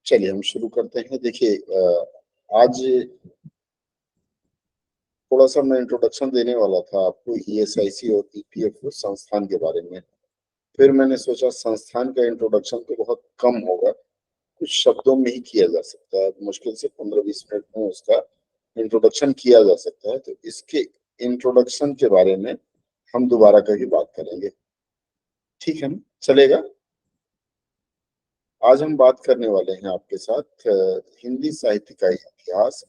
चलिए हम शुरू करते हैं। देखिए आज थोड़ा सा मैं इंट्रोडक्शन देने वाला था आपको ईएसआईसी और ईपीएफओ संस्थान के बारे में। फिर मैंने सोचा संस्थान का इंट्रोडक्शन तो बहुत कम होगा, कुछ शब्दों में ही किया जा सकता है, मुश्किल से 15-20 मिनट में उसका इंट्रोडक्शन किया जा सकता है। तो इसके इंट्रोडक्शन के बारे में हम दोबारा कभी बात करेंगे, ठीक है ना? चलेगा। आज हम बात करने वाले हैं आपके साथ हिंदी साहित्य का इतिहास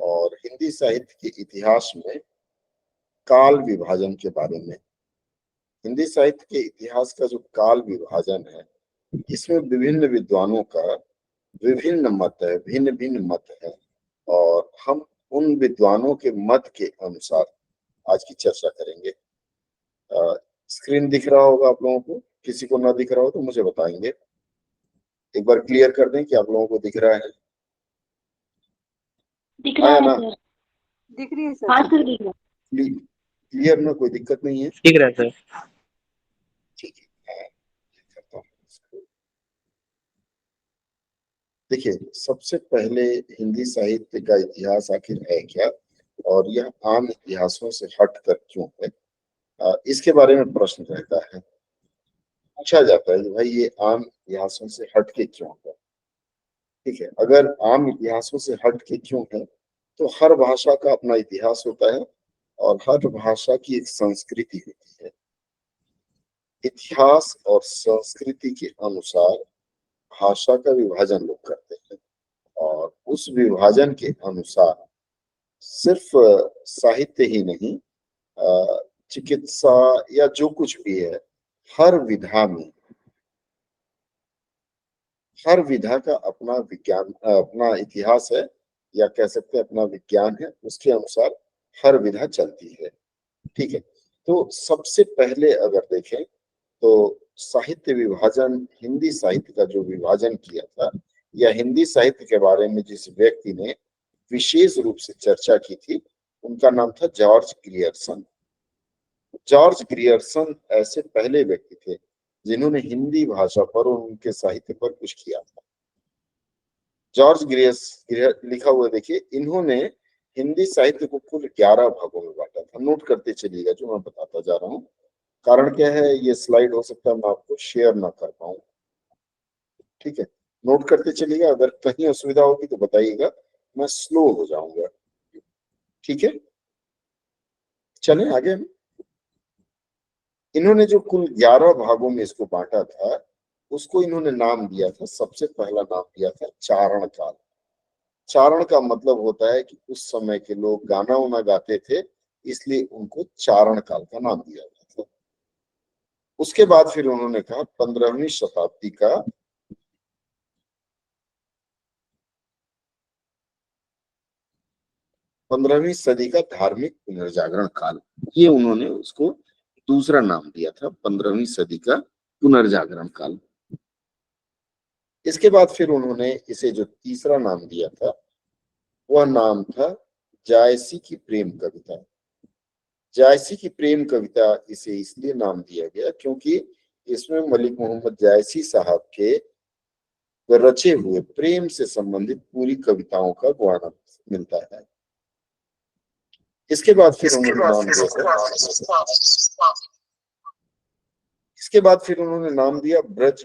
और हिंदी साहित्य के इतिहास में काल विभाजन के बारे में। हिंदी साहित्य के इतिहास का जो काल विभाजन है, इसमें विभिन्न विद्वानों का विभिन्न मत है, भिन्न भिन्न मत है, और हम उन विद्वानों के मत के अनुसार आज की चर्चा करेंगे। स्क्रीन दिख रहा होगा आप लोगों को, किसी को ना दिख रहा हो तो मुझे बताएंगे। एक बार क्लियर कर दें कि आप लोगों को दिख रहा है। दिख रहा आया है ना? सर। दिख रही है सर। हाँ सर, दिख रहा क्लियर ना? कोई दिक्कत नहीं है? दिख रहा है सर। ठीक है, करता हूँ इसको। देखिए, सबसे पहले हिंदी साहित्य का इतिहास आखिर है क्या, और यह आम इतिहासों से हटकर क्यों है, इसके बारे में प्रश्न रहता है। पूछा जाता है कि भाई ये आम इतिहासों से हटके क्यों है। ठीक है, अगर आम इतिहासों से हटके क्यों है, तो हर भाषा का अपना इतिहास होता है और हर भाषा की एक संस्कृति होती है। इतिहास और संस्कृति के अनुसार भाषा का विभाजन लोग करते हैं, और उस विभाजन के अनुसार सिर्फ साहित्य ही नहीं, चिकित्सा या जो कुछ भी है, हर विधा में, हर विधा का अपना विज्ञान, अपना इतिहास है, या कह सकते हैं अपना विज्ञान है। उसके अनुसार हर विधा चलती है। ठीक है, तो सबसे पहले अगर देखें तो साहित्य विभाजन, हिंदी साहित्य का जो विभाजन किया था, या हिंदी साहित्य के बारे में जिस व्यक्ति ने विशेष रूप से चर्चा की थी, उनका नाम था जॉर्ज ग्रियर्सन। जॉर्ज ग्रियर्सन ऐसे पहले व्यक्ति थे जिन्होंने हिंदी भाषा पर और उनके साहित्य पर कुछ किया था। जॉर्ज लिखा हुआ देखिए, इन्होंने हिंदी साहित्य को कुल 11 भागों में बांटा था। नोट करते चलिएगा जो मैं बताता जा रहा हूँ। कारण क्या है, ये स्लाइड हो सकता है मैं आपको शेयर ना कर पाऊं। ठीक है, नोट करते चलिएगा, अगर कहीं असुविधा होगी तो बताइएगा, मैं स्लो हो जाऊंगा। ठीक है, चलें आगे। इन्होंने जो कुल 11 भागों में इसको बांटा था, उसको इन्होंने नाम दिया था, सबसे पहला नाम दिया था चारण काल। चारण का मतलब होता है कि उस समय के लोग गाना उना गाते थे, इसलिए उनको चारण काल का नाम दिया गया था। उसके बाद फिर उन्होंने कहा 15वीं शताब्दी का 15वीं सदी का धार्मिक पुनर्जागरण काल, ये उन्होंने उसको दूसरा नाम दिया था, 15वीं सदी का पुनर्जागरण काल। इसके बाद फिर उन्होंने इसे जो तीसरा नाम दिया था, वह नाम था जायसी की प्रेम कविता। जायसी की प्रेम कविता इसे इसलिए नाम दिया गया क्योंकि इसमें मलिक मोहम्मद जायसी साहब के रचे हुए प्रेम से संबंधित पूरी कविताओं का वर्णन मिलता है। इसके बाद फिर उन्होंने नाम दिया ब्रज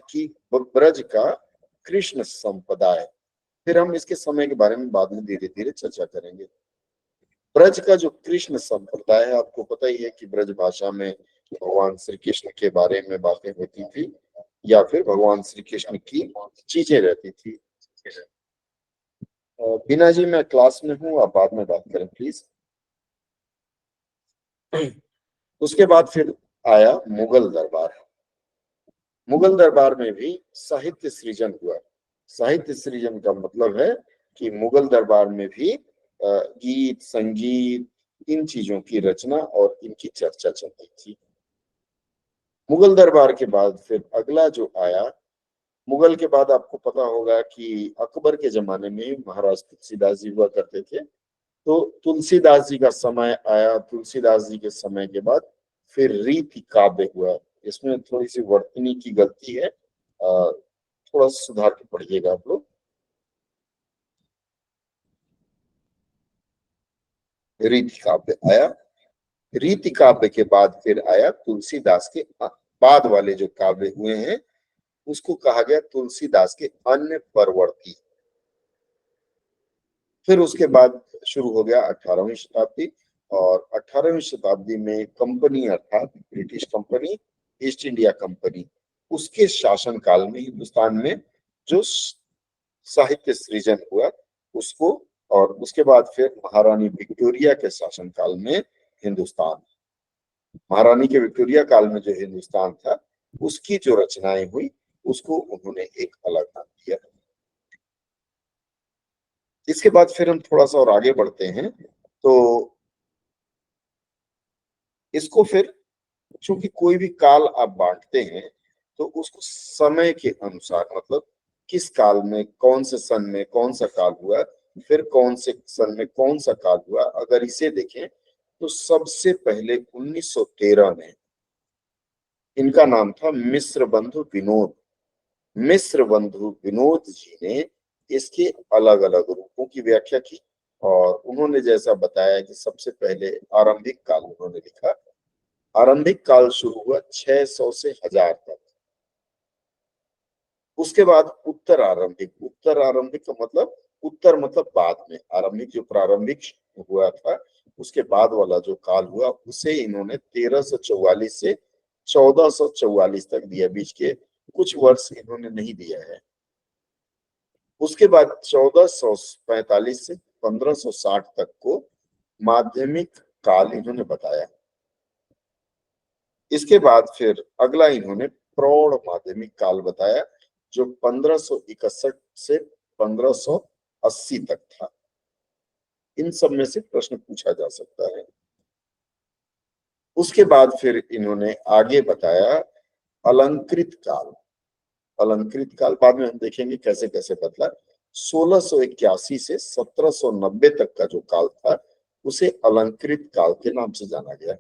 का कृष्ण संप्रदाय। फिर हम इसके समय के बारे में बाद में धीरे धीरे चर्चा करेंगे। ब्रज का जो कृष्ण संप्रदाय है, आपको पता ही है कि ब्रज भाषा में भगवान श्री कृष्ण के बारे में बातें होती थी, या फिर भगवान श्री कृष्ण की चीजें रहती थी। बीना जी, मैं क्लास में हूँ, आप बाद में बात करें प्लीज। उसके बाद फिर आया मुगल दरबार। मुगल दरबार में भी साहित्य सृजन हुआ। साहित्य सृजन का मतलब है कि मुगल दरबार में भी गीत, संगीत, इन चीजों की रचना और इनकी चर्चा चलती थी। मुगल दरबार के बाद फिर अगला जो आया, मुगल के बाद आपको पता होगा कि अकबर के जमाने में महाराज तुलसीदास जी हुआ करते थे। तो तुलसीदास जी का समय आया। तुलसीदास जी के समय के बाद फिर रीति काव्य हुआ। इसमें थोड़ी सी वर्तनी की गलती है, थोड़ा सुधार के पढ़िएगा आप लोग। रीति काव्य आया। रीति काव्य के बाद फिर आया तुलसीदास के बाद वाले जो काव्य हुए हैं उसको कहा गया तुलसीदास के अन्य परवर्ती। फिर उसके बाद शुरू हो गया 18वीं शताब्दी, और 18वीं शताब्दी में कंपनी अर्थात British company, east India company, उसके शासन काल में हिंदुस्तान में जो साहित्य सृजन हुआ उसको, और उसके बाद फिर महारानी विक्टोरिया के शासन काल में हिंदुस्तान, महारानी के विक्टोरिया काल में जो हिंदुस्तान था उसकी जो रचनाएं हुई उसको उन्होंने एक अलग नाम दिया। इसके बाद फिर हम थोड़ा सा और आगे बढ़ते हैं तो इसको फिर, चूंकि कोई भी काल आप बांटते हैं तो उसको समय के अनुसार, मतलब किस काल में कौन से सन में कौन सा काल हुआ, फिर कौन से सन में कौन सा काल हुआ, अगर इसे देखें तो सबसे पहले 1913 में इनका नाम था मिस्र बंधु विनोद। मिस्र बंधु विनोद जी ने इसके अलग अलग रूपों की व्याख्या की, और उन्होंने जैसा बताया कि सबसे पहले आरंभिक काल उन्होंने लिखा। आरंभिक काल शुरू हुआ 600 से 1000 तक। उसके बाद उत्तर आरंभिक, उत्तर आरंभिक का मतलब उत्तर मतलब बाद में, आरंभिक जो प्रारंभिक हुआ था उसके बाद वाला जो काल हुआ उसे इन्होंने 1344 से 1444 तक दिया, बीच के कुछ वर्ष इन्होंने नहीं दिया है। उसके बाद 1445 से 1560 तक को माध्यमिक काल इन्होंने बताया। इसके बाद फिर अगला इन्होंने प्रौढ़ माध्यमिक काल बताया जो 1561 से 1580 तक था। इन सब में से प्रश्न पूछा जा सकता है। उसके बाद फिर इन्होंने आगे बताया अलंकृत काल। अलंकृत काल बाद में हम देखेंगे कैसे कैसे बदला। 1681 से 1790 तक का जो काल था उसे अलंकृत काल के नाम से जाना गया।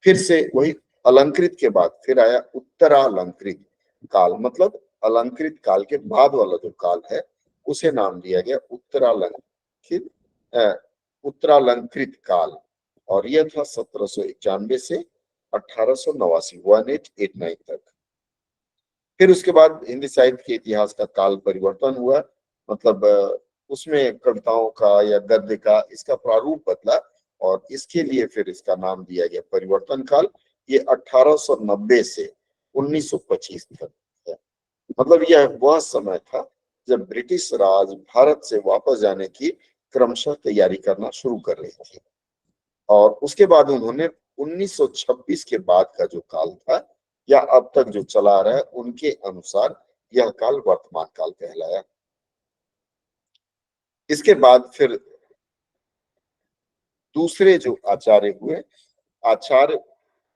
फिर से वही अलंकृत के बाद फिर आया उत्तरालंकृत काल, मतलब अलंकृत काल के बाद वाला जो काल है उसे नाम दिया गया उत्तरालंकृत उत्तरालंकृत काल, और यह था 1791 से 1889 1889 तक। फिर उसके बाद हिंदी साहित्य के इतिहास का काल परिवर्तन हुआ, मतलब उसमें कविताओं का या गद्य का इसका प्रारूप बदला, और इसके लिए फिर इसका नाम दिया गया परिवर्तन काल। ये 1890 से 1925 तक है। मतलब यह वह समय था जब ब्रिटिश राज भारत से वापस जाने की क्रमशः तैयारी करना शुरू कर रही थी, और उसके बाद उन्होंने 1926 के बाद का जो काल था या अब तक जो चला रहा है उनके अनुसार यह काल वर्तमान काल कहलाया। इसके बाद फिर दूसरे जो आचार्य हुए, आचार्य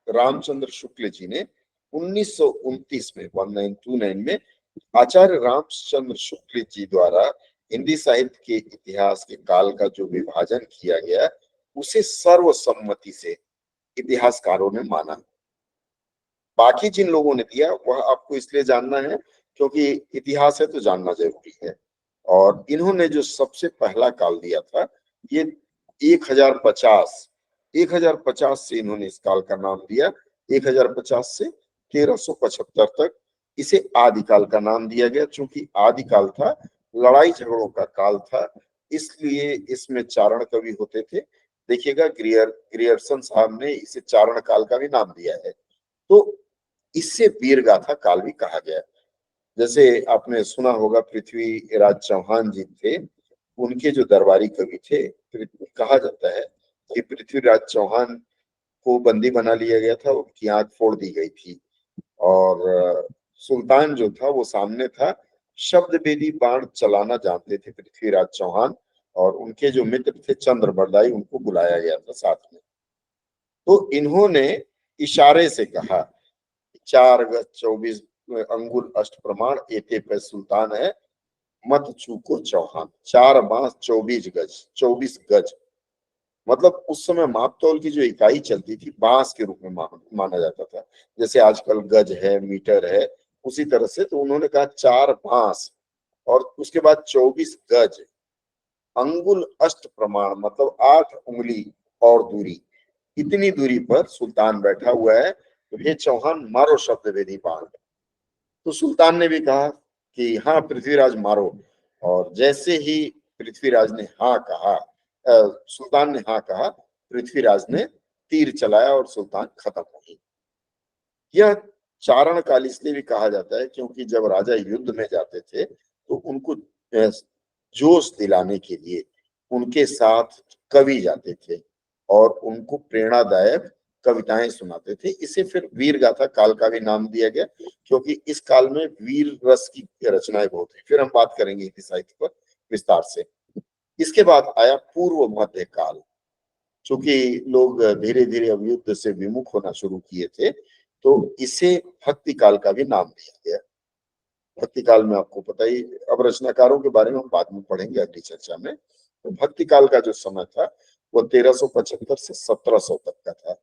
रामचंद्र शुक्ल जी ने 1929 में 1929 में आचार्य रामचंद्र शुक्ल जी द्वारा हिंदी साहित्य के इतिहास के काल का जो विभाजन किया गया उसे सर्वसम्मति से इतिहासकारों ने माना। बाकी जिन लोगों ने दिया वह आपको इसलिए जानना है क्योंकि इतिहास है तो जानना जरूरी है। और इन्होंने जो सबसे पहला काल दिया था ये 1050 1050 से इन्होंने इस काल का नाम दिया। 1050 से 1375 तक इसे आदिकाल का नाम दिया गया। चूंकि आदिकाल था, लड़ाई झगड़ों का काल था, इसलिए इसमें चारण कवि होते थे। देखिएगा ग्रियर्सन साहब ने इसे चारण काल का भी नाम दिया है। तो इससे वीर गाथा काल भी कहा गया। जैसे आपने सुना होगा पृथ्वीराज चौहान जी थे, उनके जो दरबारी कवि थे, कहा जाता है कि पृथ्वीराज चौहान को बंदी बना लिया गया था, उनकी आंख फोड़ दी गई थी, और सुल्तान जो था वो सामने था। शब्द वेदी बाण चलाना जानते थे पृथ्वीराज चौहान, और उनके जो मित्र थे चंद्रबरदाई, उनको बुलाया गया था साथ में। तो इन्होंने इशारे से कहा 4 गज 24 अंगुल अष्ट प्रमाण एते पे सुल्तान है मत चूको चौहान। 4 बांस 24 गज, 24 गज, मतलब उस समय मापतौल की जो इकाई चलती थी बांस के रूप में माना जाता था। जैसे आजकल गज है, मीटर है, उसी तरह से। तो उन्होंने कहा 4 बांस और उसके बाद 24 गज, अंगुल अष्ट प्रमाण मतलब 8 उंगली और दूरी, इतनी दूरी पर सुल्तान बैठा हुआ है, तो हे चौहान मारो शब्द वेदी बाण। तो सुल्तान ने भी कहा कि हाँ पृथ्वीराज मारो, और जैसे ही पृथ्वीराज ने हाँ कहा, सुल्तान ने हाँ कहा, पृथ्वीराज ने तीर चलाया और सुल्तान खत्म हो गई। यह चारण काल इसलिए भी कहा जाता है क्योंकि जब राजा युद्ध में जाते थे तो उनको जोश दिलाने के लिए उनके साथ कवि जाते थे और उनको प्रेरणादायक कविताएं सुनाते थे। इसे फिर वीर गाथा काल का भी नाम दिया गया क्योंकि इस काल में वीर रस की रचनाएं बहुत है। फिर हम बात करेंगे हिंदी साहित्य पर विस्तार से। इसके बाद आया पूर्व मध्य काल। चूंकि लोग धीरे धीरे अब युद्ध से विमुख होना शुरू किए थे तो इसे भक्ति काल का भी नाम दिया गया। भक्ति काल में आपको पता ही, अब रचनाकारों के बारे में हम बाद में पढ़ेंगे अगली चर्चा में। तो भक्ति काल का जो समय था वो 1375 से 1700 तक का था।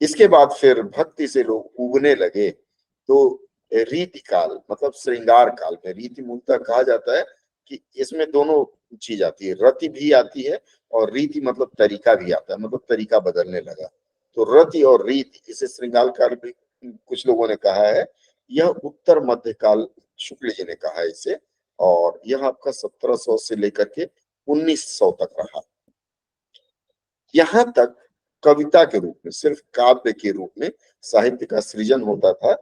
इसके बाद फिर भक्ति से लोग उगने लगे तो रीति काल मतलब श्रृंगार काल में, रीति मूलतः कहा जाता है कि इसमें दोनों चीज आती है, रति भी आती है और रीति मतलब तरीका भी आता है, मतलब तरीका बदलने लगा। तो रति और रीति, इसे श्रृंगार काल भी कुछ लोगों ने कहा है। यह उत्तर मध्य काल शुक्ल जी ने कहा है इसे, और यह आपका 1700 से लेकर के 1900 तक रहा। यहां तक कविता के रूप में, सिर्फ काव्य के रूप में साहित्य का सृजन होता था।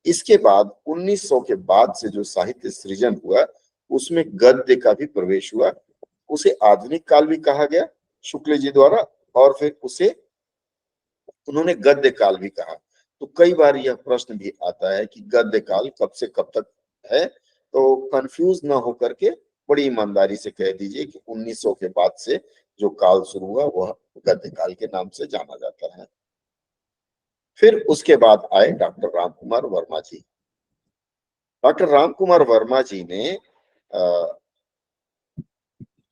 इसके बाद 1900 के बाद से जो साहित्य सृजन हुआ उसमें गद्य का भी प्रवेश हुआ। उसे आधुनिक काल भी कहा गया शुक्ल जी द्वारा, और फिर उसे उन्होंने गद्य काल भी कहा। तो कई बार यह प्रश्न भी आता है कि गद्य काल कब से कब तक है, तो कंफ्यूज ना होकर के बड़ी ईमानदारी से कह दीजिए कि 1900 के बाद से जो काल शुरू हुआ वह गद्य काल के नाम से जाना जाता है। फिर उसके बाद आए डॉक्टर राम कुमार वर्मा जी। डॉक्टर राम कुमार वर्मा जी ने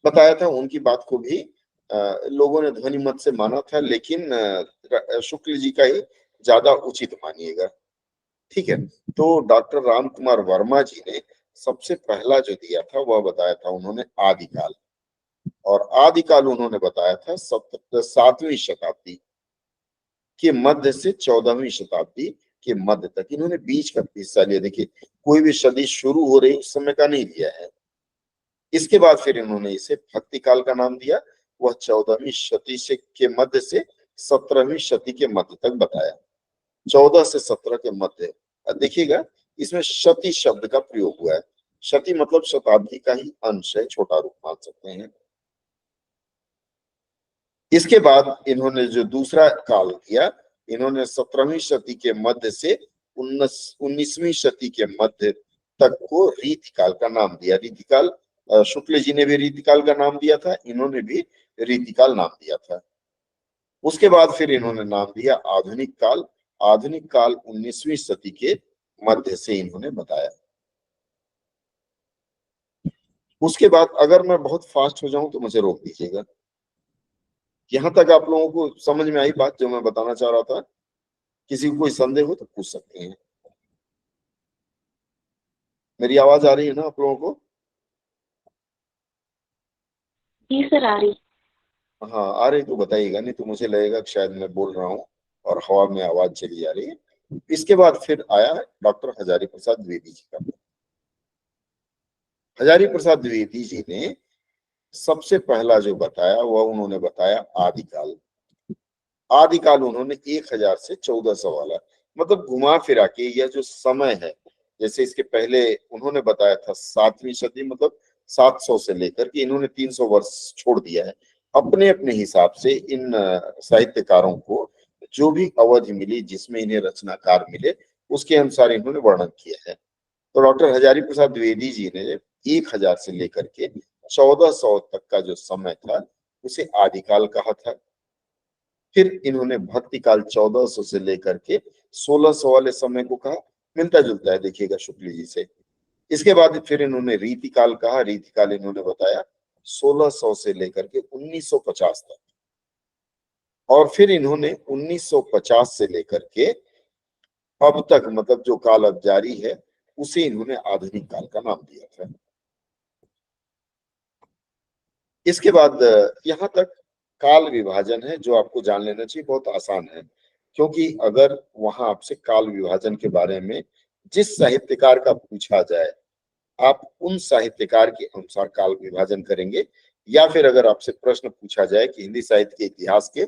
बताया था, उनकी बात को भी लोगों ने ध्वनि मत से माना था, लेकिन शुक्ल जी का ही ज्यादा उचित मानिएगा। ठीक है, तो डॉक्टर राम कुमार वर्मा जी ने सबसे पहला जो दिया था वह बताया था उन्होंने आदिकाल, और आदिकाल उन्होंने बताया था 7वीं शताब्दी के मध्य से 14वीं शताब्दी के मध्य तक। इन्होंने बीच का हिस्सा लिया। देखिए, कोई भी सदी शुरू हो रही उस समय का नहीं दिया है। इसके बाद फिर इन्होंने इसे भक्ति काल का नाम दिया। वह 14वीं शती से के मध्य से 17वीं शती के मध्य तक बताया। 14 से 17 के मध्य देखिएगा, इसमें शती शब्द का प्रयोग हुआ है। शती मतलब शताब्दी का ही अंश है, छोटा रूप मान सकते हैं। इसके बाद इन्होंने जो दूसरा काल दिया, इन्होंने 17वीं शती के मध्य से 19वीं शती के मध्य तक को रीतिकाल का नाम दिया। रीतिकाल शुक्ल जी ने भी रीतिकाल का नाम दिया था, इन्होंने भी रीतिकाल नाम दिया था। उसके बाद फिर इन्होंने नाम दिया आधुनिक काल। आधुनिक काल 19वीं सदी के मध्य से इन्होंने बताया। उसके बाद अगर मैं बहुत फास्ट हो जाऊं तो मुझे रोक दीजिएगा। यहां तक आप लोगों को समझ में आई बात जो मैं बताना चाह रहा था? किसी को कोई संदेह हो तो पूछ सकते हैं। मेरी आवाज आ रही है ना आप लोगों को? जी सर आ रही। हाँ आ रही तो बताइएगा, नहीं तो मुझे लगेगा कि शायद मैं बोल रहा हूँ और हवा में आवाज चली जा रही है। इसके बाद फिर आया डॉक्टर हजारी प्रसाद द्विवेदी जी का। हजारी प्रसाद द्विवेदी जी ने सबसे पहला जो बताया वह उन्होंने बताया आदिकाल। आदिकाल उन्होंने 1000 से 1400 वाला, मतलब घुमा फिरा के यह जो समय है, जैसे इसके पहले उन्होंने बताया था 7वीं सदी, मतलब 700 से लेकर के इन्होंने 300 वर्ष छोड़ दिया है। अपने अपने हिसाब से इन साहित्यकारों को जो भी अवधि मिली जिसमें इन्हें रचनाकार मिले उसके अनुसार इन्होंने वर्णन किया है। तो डॉक्टर हजारी प्रसाद द्विवेदी जी ने 1000 से लेकर के 1400 तक का जो समय था उसे आदिकाल कहा था। फिर इन्होंने भक्ति काल 1400 से लेकर के 1600 वाले समय को कहा, मिलता जुलता है देखिएगा शुक्ल जी से। इसके बाद फिर इन्होंने रीतिकाल कहा। रीतिकाल इन्होंने बताया 1600 से लेकर के 1950 तक, और फिर इन्होंने 1950 से लेकर के अब तक, मतलब जो काल अब जारी है, उसे इन्होंने आधुनिक काल का नाम दिया था। इसके बाद यहाँ तक काल विभाजन है जो आपको जान लेना चाहिए, बहुत आसान है। क्योंकि अगर वहां आपसे काल विभाजन के बारे में जिस साहित्यकार का पूछा जाए, आप उन साहित्यकार के अनुसार काल विभाजन करेंगे, या फिर अगर आपसे प्रश्न पूछा जाए कि हिंदी साहित्य के इतिहास के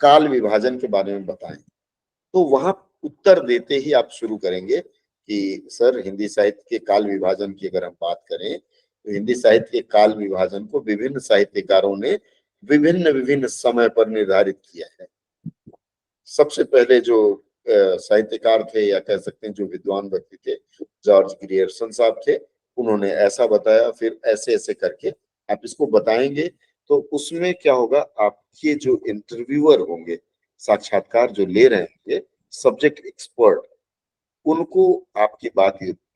काल विभाजन के बारे में बताएं, तो वहां उत्तर देते ही आप शुरू करेंगे कि सर, हिंदी साहित्य के काल विभाजन की अगर हम बात करें तो हिंदी साहित्य के काल विभाजन को विभिन्न साहित्यकारों ने विभिन्न विभिन्न समय पर निर्धारित किया है। सबसे पहले जो साहित्यकार थे, या कह सकते हैं जो विद्वान व्यक्ति थे, जॉर्ज ग्रियर्सन साहब थे, उन्होंने ऐसा बताया, फिर ऐसे ऐसे करके आप इसको बताएंगे। तो उसमें क्या होगा, आपके जो इंटरव्यूअर होंगे, साक्षात्कार जो ले रहे होंगे, सब्जेक्ट एक्सपर्ट, उनको आपकी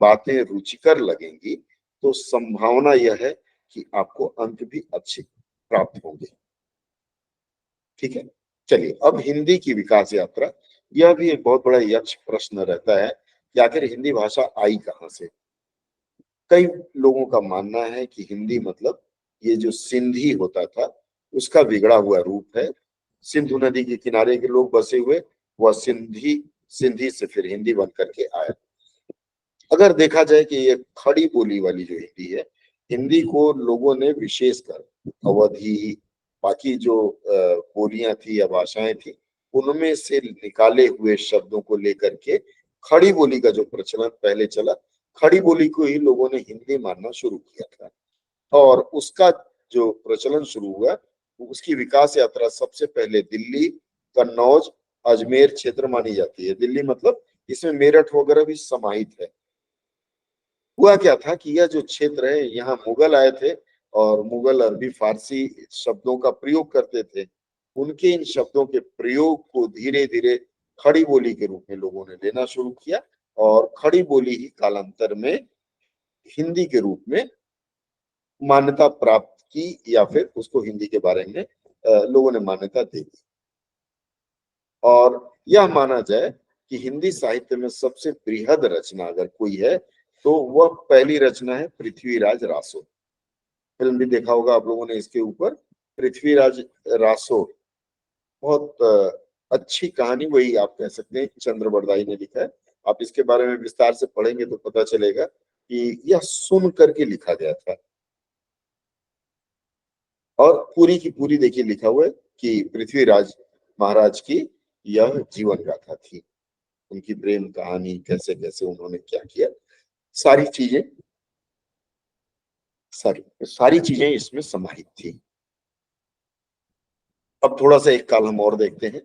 बातें रुचिकर लगेंगी, तो संभावना यह है कि आपको अंक भी अच्छे प्राप्त होंगे। ठीक है, चलिए अब हिंदी की विकास यात्रा। यह भी एक बहुत बड़ा यक्ष प्रश्न रहता है कि आखिर हिंदी भाषा आई कहाँ से। कई लोगों का मानना है कि हिंदी मतलब ये जो सिंधी होता था उसका बिगड़ा हुआ रूप है। सिंधु नदी के किनारे के लोग बसे हुए, वह सिंधी सिंधी से फिर हिंदी बन करके आया। अगर देखा जाए कि ये खड़ी बोली वाली जो हिंदी है, हिंदी को लोगों ने विशेषकर अवधी, बाकी जो बोलियां थी या भाषाएं थी, उनमें से निकाले हुए शब्दों को लेकर के खड़ी बोली का जो प्रचलन पहले चला, खड़ी बोली को ही लोगों ने हिंदी मानना शुरू किया था। और उसका जो प्रचलन शुरू हुआ, उसकी विकास यात्रा सबसे पहले दिल्ली, कन्नौज, अजमेर क्षेत्र मानी जाती है। दिल्ली मतलब इसमें मेरठ वगैरह भी समाहित है। हुआ क्या था कि यह जो क्षेत्र है, यहाँ मुगल आए थे और मुगल अरबी फारसी शब्दों का प्रयोग करते थे। उनके इन शब्दों के प्रयोग को धीरे धीरे खड़ी बोली के रूप में लोगों ने लेना शुरू किया, और खड़ी बोली ही कालांतर में हिंदी के रूप में मान्यता प्राप्त की, या फिर उसको हिंदी के बारे में लोगों ने मान्यता दे दी। और यह माना जाए कि हिंदी साहित्य में सबसे बृहद रचना अगर कोई है तो वह पहली रचना है पृथ्वीराज रासो। फिल्म भी देखा होगा आप लोगों ने इसके ऊपर। पृथ्वीराज रासो बहुत अच्छी कहानी, वही आप कह सकते हैं चंद्र बरदाई ने लिखा है। आप इसके बारे में विस्तार से पढ़ेंगे तो पता चलेगा कि यह सुन करके लिखा गया था। और पूरी की पूरी देखिए लिखा हुआ है कि पृथ्वीराज महाराज की यह जीवन गाथा थी, उनकी प्रेम कहानी, कैसे कैसे उन्होंने क्या किया, सारी चीजें सारी चीजें इसमें समाहित थी। अब थोड़ा सा एक काल हम और देखते हैं,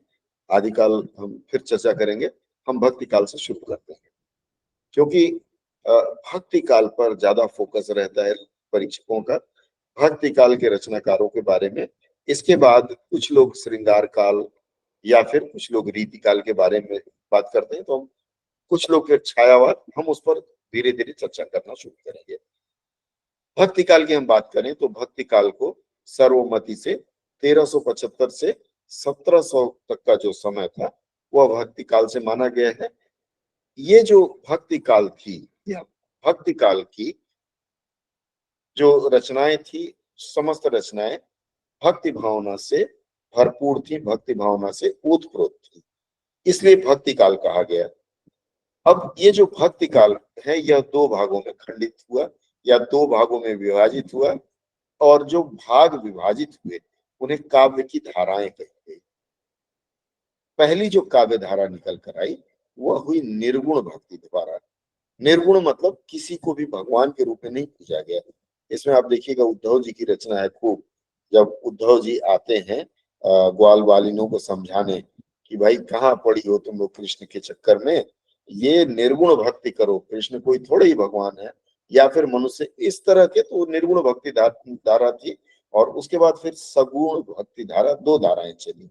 आदिकाल हम फिर चर्चा करेंगे। हम भक्ति काल से शुरू करते हैं, क्योंकि भक्ति काल पर ज्यादा फोकस रहता है परीक्षकों का, भक्ति काल के रचनाकारों के बारे में। इसके बाद कुछ लोग श्रृंगार काल या फिर कुछ लोग रीति काल के बारे में बात करते हैं, तो हम कुछ लोग फिर छायावाद, हम उस पर धीरे धीरे चर्चा करना शुरू करेंगे। भक्ति काल की हम बात करें तो भक्ति काल को सर्वमति से 1375 से 1700 तक का जो समय था वह भक्ति काल से माना गया है। ये जो भक्ति काल थी, या भक्ति काल की जो रचनाएं थी, समस्त रचनाएं भक्ति भावना से भरपूर थी, भक्ति भावना से ओतप्रोत थी, इसलिए भक्ति काल कहा गया। अब ये जो भक्ति काल है यह दो भागों में खंडित हुआ, या दो भागों में विभाजित हुआ, और जो भाग विभाजित हुए उन्हें काव्य की धाराएं कही गई। पहली जो काव्य धारा निकल कर आई वह हुई निर्गुण भक्ति द्वारा। निर्गुण मतलब किसी को भी भगवान के रूप में नहीं पूजा गया। इसमें आप देखिएगा उद्धव जी की रचना है खूब। जब उद्धव जी आते हैं ग्वाल बालिनों को समझाने कि भाई कहाँ पड़ी हो तुम लोग कृष्ण के चक्कर में, ये निर्गुण भक्ति करो, कृष्ण कोई थोड़े ही भगवान है या फिर मनुष्य, इस तरह के। तो निर्गुण भक्ति धारा थी, और उसके बाद फिर सगुण भक्ति धारा, दो धाराएं चली।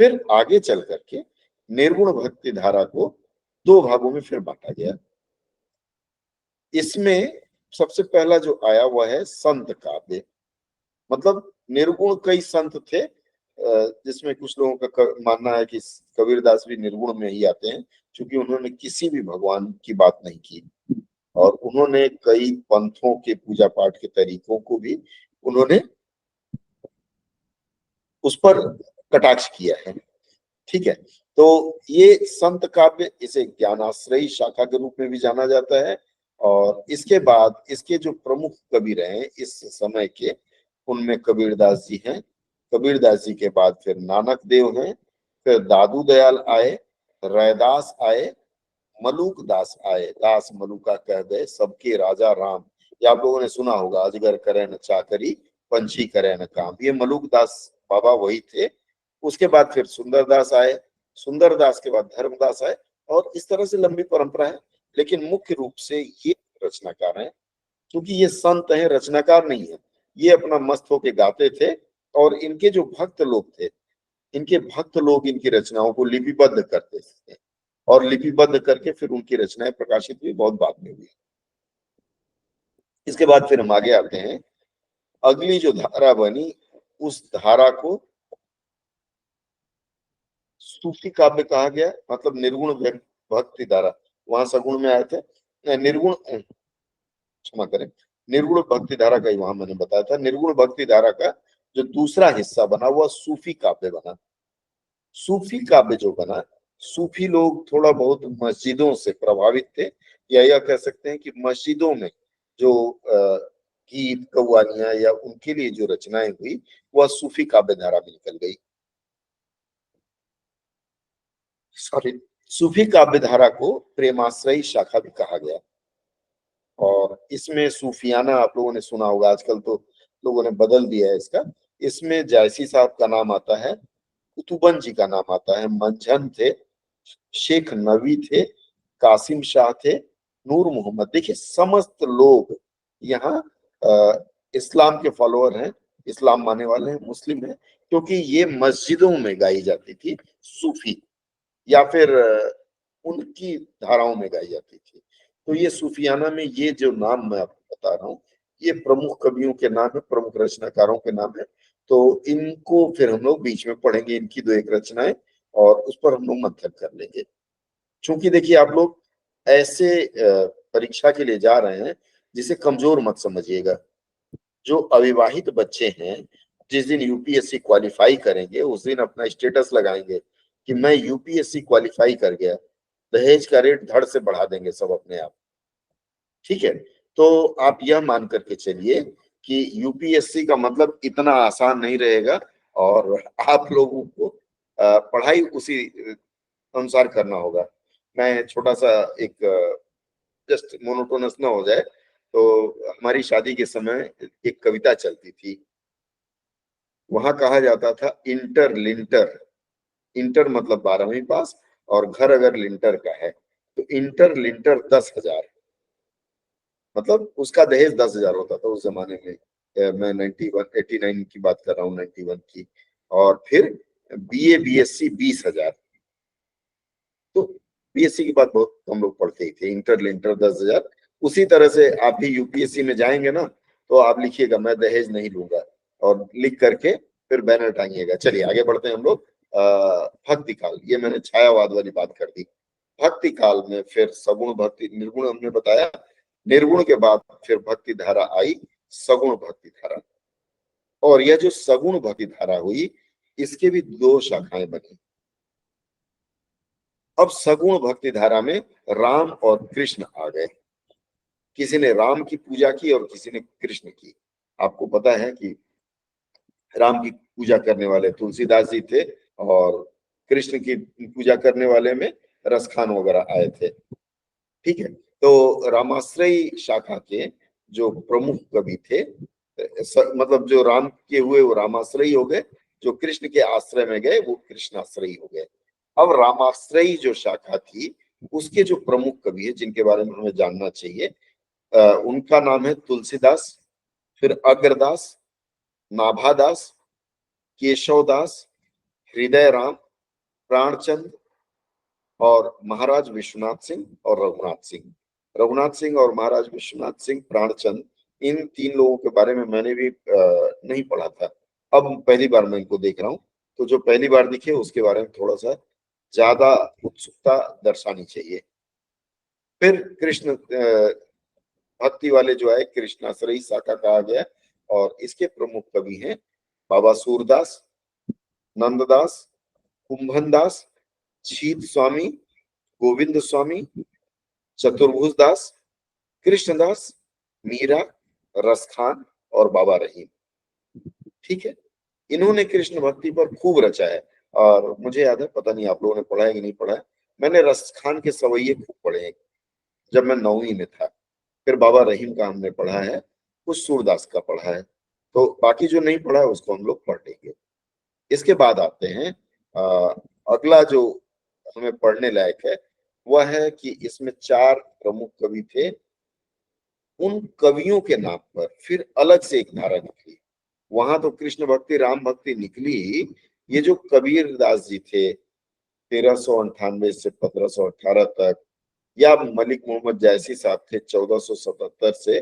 फिर आगे चल करके निर्गुण भक्ति धारा को दो भागों में फिर बांटा गया। इसमें सबसे पहला जो आया वह है संत काव्य। मतलब निर्गुण कई संत थे, जिसमें कुछ लोगों का मानना है कि कबीरदास भी निर्गुण में ही आते हैं, क्योंकि उन्होंने किसी भी भगवान की बात नहीं की। और उन्होंने कई पंथों के पूजा पाठ के तरीकों को भी उन्होंने उस पर कटाक्ष किया है। ठीक है, तो ये संत काव्य, इसे ज्ञानाश्रयी शाखा के रूप में भी जाना जाता है। और इसके बाद इसके जो प्रमुख कवि रहे इस समय के, उनमें कबीरदास जी हैं। कबीरदास जी के बाद फिर नानक देव हैं, फिर दादू दयाल आए, रैदास आए, मलूक दास आए। दास मलूका कह गए सबके राजा राम। ये आप लोगों ने सुना होगा, अजगर करे न चाकरी, पंछी करे न काम। ये मलूक दास बाबा वही थे। उसके बाद फिर सुंदरदास आए, सुंदरदास के बाद धर्मदास आए, और इस तरह से लंबी परंपरा है। लेकिन मुख्य रूप से ये रचनाकार हैं, क्योंकि ये संत हैं, रचनाकार नहीं है। ये अपना मस्त होके गाते थे, और इनके जो भक्त लोग थे, इनके भक्त लोग इनकी रचनाओं को लिपिबद्ध करते थे, और लिपिबद्ध करके फिर उनकी रचनाएं प्रकाशित हुई, बहुत बाद में हुई। इसके बाद फिर हम आगे आते हैं। अगली जो धारा बनी, उस धारा को सूफी काव्य कहा गया, मतलब निर्गुण भक्ति धारा। वहां सगुण में आए थे, निर्गुण, क्षमा करें, निर्गुण भक्ति धारा का ही वहां मैंने बताया था। निर्गुण भक्ति धारा का जो दूसरा हिस्सा बना हुआ सूफी काव्य बना। सूफी काव्य जो बना, सूफी लोग थोड़ा बहुत मस्जिदों से प्रभावित थे, या यह कह सकते हैं कि मस्जिदों में जो गीत कव्वालियां या उनके लिए जो रचनाएं हुई, वह सूफी काव्य धारा में निकल गई। सॉरी, सूफी काव्य धारा को प्रेमाश्रयी शाखा भी कहा गया। और इसमें सूफियाना आप लोगों ने सुना होगा, आजकल तो लोगों ने बदल दिया है इसका। इसमें जायसी साहब का नाम आता है, कुतुबन जी का नाम आता है, मंझन थे, शेख नवी थे, कासिम शाह थे, नूर मोहम्मद। देखिए, समस्त लोग यहाँ इस्लाम के फॉलोअर हैं, इस्लाम मानने वाले हैं, मुस्लिम हैं, क्योंकि ये मस्जिदों में गाई जाती थी सूफी, या फिर उनकी धाराओं में गाई जाती थी। तो ये सूफियाना में ये जो नाम मैं आपको बता रहा हूँ, ये प्रमुख कवियों के नाम है, प्रमुख रचनाकारों के नाम है। तो इनको फिर हम लोग बीच में पढ़ेंगे, इनकी दो एक रचनाएं, और उस पर हम लोग मंथन कर लेंगे। क्योंकि देखिए, आप लोग ऐसे परीक्षा के लिए जा रहे हैं जिसे कमजोर मत समझिएगा। जो अविवाहित बच्चे हैं, जिस दिन यूपीएससी क्वालिफाई करेंगे, उस दिन अपना स्टेटस लगाएंगे कि मैं यूपीएससी क्वालिफाई कर गया, दहेज का रेट धड़ से बढ़ा देंगे सब अपने आप। ठीक है, तो आप यह मान करके चलिए कि यूपीएससी का मतलब इतना आसान नहीं रहेगा, और आप लोगों को पढ़ाई उसी अनुसार करना होगा। मैं छोटा सा एक, जस्ट मोनोटोनस ना हो जाए, तो हमारी शादी के समय एक कविता चलती थी। वहां कहा जाता था इंटर लिंटर। इंटर मतलब 12वीं पास, और घर अगर लिंटर का है तो इंटर लिंटर 10,000, मतलब उसका दहेज 10,000 होता था उस जमाने में। मैं 89 की बात कर रहा हूँ, 91 की। और फिर बीए बीएससी 20,000। तो बीएससी की बात बहुत कम लोग पढ़ते ही थे। Inter lintel 10,000। उसी तरह से आप भी यूपीएससी में जाएंगे ना, तो आप लिखिएगा मैं दहेज नहीं लूंगा, और लिख करके फिर बैनर टांगिएगा। चलिए आगे बढ़ते हैं हम लोग। भक्ति काल, ये मैंने छायावाद वाली बात कर दी। भक्ति काल में फिर सगुण भक्ति, निर्गुण हमने बताया, निर्गुण के बाद फिर भक्ति धारा आई, सगुण भक्ति धारा। और यह जो सगुण भक्ति धारा हुई, इसके भी दो शाखाएं बनी। अब सगुण भक्ति धारा में राम और कृष्ण आ गए। किसी ने राम की पूजा की और किसी ने कृष्ण की। आपको पता है कि राम की पूजा करने वाले तुलसीदास जी थे, और कृष्ण की पूजा करने वाले में रसखान वगैरह आए थे। ठीक है, तो रामाश्रयी शाखा के जो प्रमुख कवि थे, मतलब जो राम के हुए वो रामाश्रयी हो गए, जो कृष्ण के आश्रय में गए वो कृष्णाश्रयी हो गए। अब रामाश्रयी जो शाखा थी, उसके जो प्रमुख कवि है जिनके बारे में हमें जानना चाहिए, उनका नाम है तुलसीदास, फिर अग्रदास, नाभादास, केशवदास, हृदय राम, प्राणचंद, और महाराज विश्वनाथ सिंह और रघुनाथ सिंह। रघुनाथ सिंह और महाराज विश्वनाथ सिंह, प्राणचंद, इन तीन लोगों के बारे में मैंने भी नहीं पढ़ा था। अब पहली बार मैं इनको देख रहा हूँ, तो जो पहली बार दिखे उसके बारे में थोड़ा सा ज्यादा उत्सुकता दर्शानी चाहिए। फिर कृष्ण भक्ति वाले जो है कृष्णाश्रयी शाखा कहा गया। और इसके प्रमुख कवि हैं बाबा सूरदास, नंददास, कुंभन दास, शीत स्वामी, गोविंद स्वामी, चतुर्भुज दास, कृष्णदास, मीरा, रसखान और बाबा रहीम। ठीक है, इन्होंने कृष्ण भक्ति पर खूब रचा है। और मुझे याद है, पता नहीं आप लोगों ने पढ़ा है कि नहीं पढ़ा है, मैंने रसखान के सवैये खूब पढ़े हैं जब मैं 9वीं में था। फिर बाबा रहीम का हमने पढ़ा है, कुछ सूरदास का पढ़ा है। तो बाकी जो नहीं पढ़ा है उसको हम लोग पढ़ लेंगे। इसके बाद आते हैं अगला जो हमें पढ़ने लायक है, वह है कि इसमें 4 प्रमुख कवि थे। उन कवियों के नाम पर फिर अलग से एक धारा निकली। वहां तो कृष्ण भक्ति राम भक्ति निकली ही। ये जो कबीर दास जी थे 1398 से 1518 तक, या मलिक मोहम्मद जायसी साहब थे 1477 से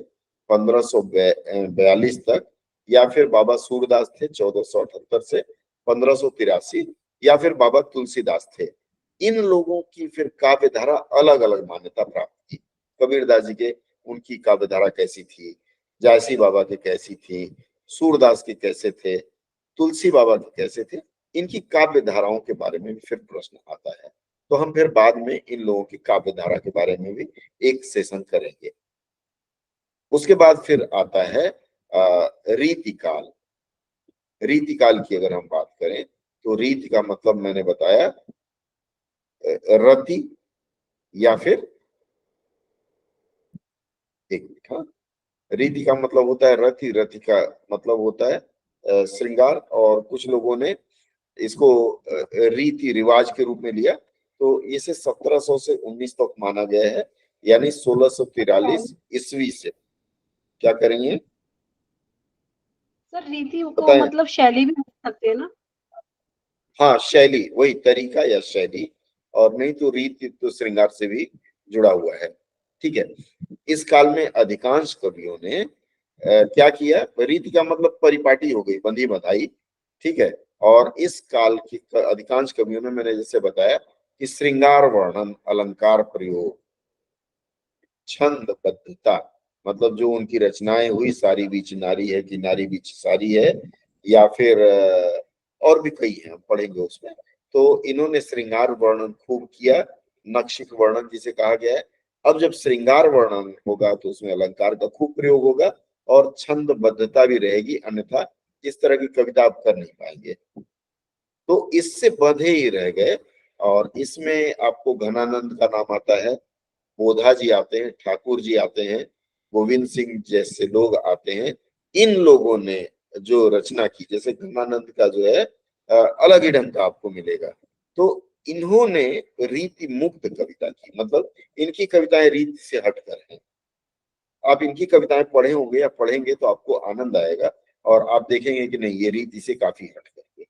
1542 तक, या फिर बाबा सूरदास थे 1478 से 1583, या फिर बाबा तुलसीदास थे, इन लोगों की फिर काव्य धारा अलग अलग मान्यता प्राप्त की। कबीरदास जी के उनकी काव्य धारा कैसी थी, जायसी बाबा के कैसी थी, सूरदास के कैसे थे, तुलसी बाबा के कैसे थे, इनकी काव्य धाराओं के बारे में भी फिर प्रश्न आता है। तो हम फिर बाद में इन लोगों की काव्य धारा के बारे में भी एक सेशन करेंगे। उसके बाद फिर आता है रीतिकाल। रीतिकाल की अगर हम बात करें तो रीति का मतलब मैंने बताया रति, या फिर एक मिनट, हाँ, रीति का मतलब होता है रति, रति का मतलब होता है श्रृंगार। और कुछ लोगों ने इसको रीति रिवाज के रूप में लिया, तो इसे 1700 से 19 तक माना गया है, यानी 1643 ईस्वी से। क्या करेंगे सर रीति को बताएं? मतलब शैली भी हो सकती है ना? हाँ, शैली, वही तरीका या शैली। और नहीं तो रीति तो श्रृंगार से भी जुड़ा हुआ है। ठीक है, इस काल में अधिकांश कवियों ने क्या किया, रीति का मतलब परिपाटी हो गई, बंधी बंधाई। ठीक है, और इस काल की अधिकांश कवियों ने, मैंने जैसे बताया कि श्रृंगार वर्णन, अलंकार प्रयोग, छंदबद्धता, मतलब जो उनकी रचनाएं हुई, सारी बीच नारी है कि नारी बीच सारी है, या फिर और भी कई हैं, हम पढ़ेंगे उसमें। तो इन्होंने श्रृंगार वर्णन खूब किया, नक्षिक वर्णन जिसे कहा गया है। अब जब श्रृंगार वर्णन होगा तो उसमें अलंकार का खूब प्रयोग होगा और छंदबद्धता भी रहेगी, अन्यथा इस तरह की कविता आप कर नहीं पाएंगे। तो इससे बंधे ही रह गए। और इसमें आपको घनानंद का नाम आता है, बोधा जी आते हैं, ठाकुर जी आते हैं, गोविंद सिंह जैसे लोग आते हैं। इन लोगों ने जो रचना की, जैसे गंगानंद का जो है अलग ही ढंग का आपको मिलेगा। तो इन्होंने रीति मुक्त कविता की, मतलब इनकी कविताएं रीति से हटकर हैं। आप इनकी कविताएं पढ़े होंगे या पढ़ेंगे तो आपको आनंद आएगा, और आप देखेंगे कि नहीं, ये रीति से काफी हटकर है।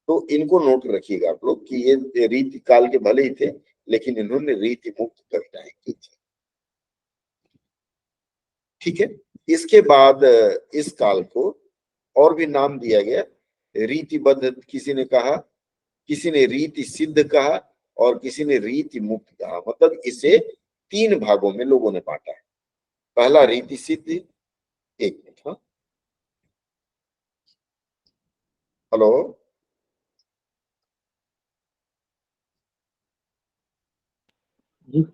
तो इनको नोट रखिएगा आप लोग कि ये रीति काल के भले ही थे, लेकिन इन्होंने रीति मुक्त कविताएं की थी। ठीक है, इसके बाद इस काल को और भी नाम दिया गया, रीतिबद्ध किसी ने कहा, किसी ने रीति सिद्ध कहा, और किसी ने रीति मुक्त कहा। मतलब इसे 3 भागों में लोगों ने बांटा है। पहला रीति सिद्ध, एक मिनट, हाँ, हेलो, जी।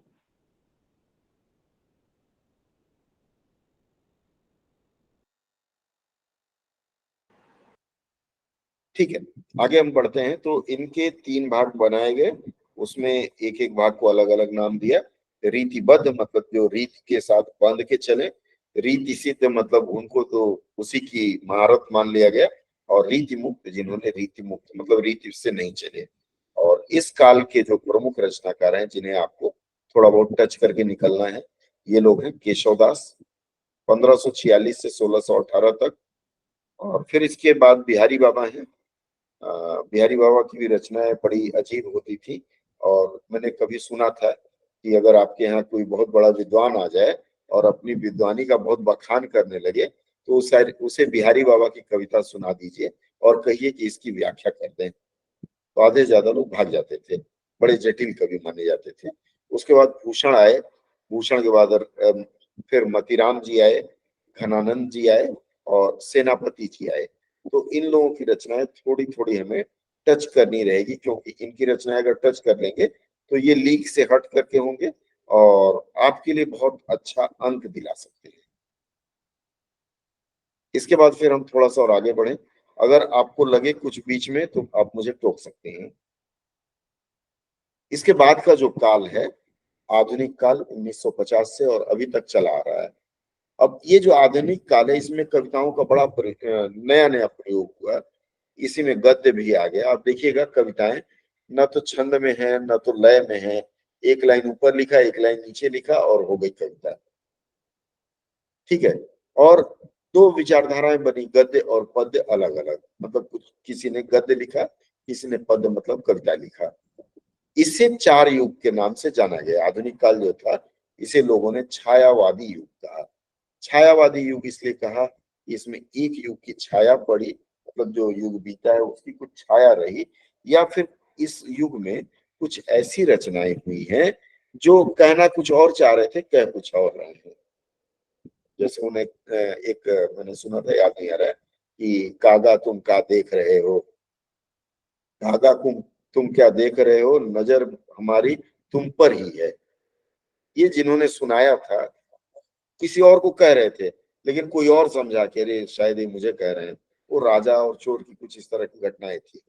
ठीक है, आगे हम बढ़ते हैं। तो इनके 3 भाग बनाए गए, उसमें एक एक भाग को अलग अलग नाम दिया। रीतिबद्ध मतलब जो रीति के साथ बांध के चले, रीति सिद्ध मतलब उनको तो उसी की महारत मान लिया गया, और रीति मुक्त जिन्होंने रीति मुक्त मतलब रीति से नहीं चले। और इस काल के जो प्रमुख रचनाकार हैं जिन्हें आपको थोड़ा बहुत टच करके निकलना है, ये लोग हैं केशवदास 1546 से 1618 तक। और फिर इसके बाद बिहारी बाबा हैं। बिहारी बाबा की भी रचनाएं बड़ी अजीब होती थी। और मैंने कभी सुना था कि अगर आपके यहाँ कोई बहुत बड़ा विद्वान आ जाए और अपनी विद्वानी का बहुत बखान करने लगे, तो उसे बिहारी बाबा की कविता सुना दीजिए और कहिए कि इसकी व्याख्या कर दें। तो आधे ज्यादा लोग भाग जाते थे, बड़े जटिल कवि माने जाते थे। उसके बाद भूषण आए, भूषण के बाद फिर मतीराम जी आए, घनानंद जी आए और सेनापति जी आए। तो इन लोगों की रचनाएं थोड़ी थोड़ी हमें टच करनी रहेगी, क्योंकि इनकी रचनाएं अगर टच कर लेंगे तो ये लीक से हट करके होंगे और आपके लिए बहुत अच्छा अंक दिला सकते हैं। इसके बाद फिर हम थोड़ा सा और आगे बढ़े, अगर आपको लगे कुछ बीच में तो आप मुझे टोक सकते हैं। इसके बाद का जो काल है, आधुनिक काल 1950 से और अभी तक चला आ रहा है। अब ये जो आधुनिक काल है, इसमें कविताओं का बड़ा नया नया प्रयोग हुआ। इसी में गद्य भी आ गया। आप देखिएगा कविताएं न तो छंद में है न तो लय में है, एक लाइन ऊपर लिखा एक लाइन नीचे लिखा और हो गई कविता। ठीक है। और दो विचारधाराएं बनी, गद्य और पद्य अलग अलग, मतलब कुछ किसी ने गद्य लिखा, किसी ने पद्य मतलब कविता लिखा। इसे चार युग के नाम से जाना गया। आधुनिक काल जो था इसे लोगों ने छायावादी युग कहा। छायावादी युग इसलिए कहा, इसमें एक युग की छाया पड़ी, मतलब जो युग बीता है उसकी कुछ छाया रही, या फिर इस युग में कुछ ऐसी रचनाएं हुई हैं जो कहना कुछ और चाह रहे थे, कह कुछ और रहे हैं। जैसे उन्हें एक मैंने सुना था, याद नहीं आ रहा है, कि कागा तुम क्या देख रहे हो, कागा तुम क्या देख रहे हो, नजर हमारी तुम पर ही है। ये जिन्होंने सुनाया था किसी और को कह रहे थे, लेकिन कोई और समझा कि अरे शायद ये मुझे कह रहे हैं। वो राजा और चोर की कुछ इस तरह की घटनाएं थी।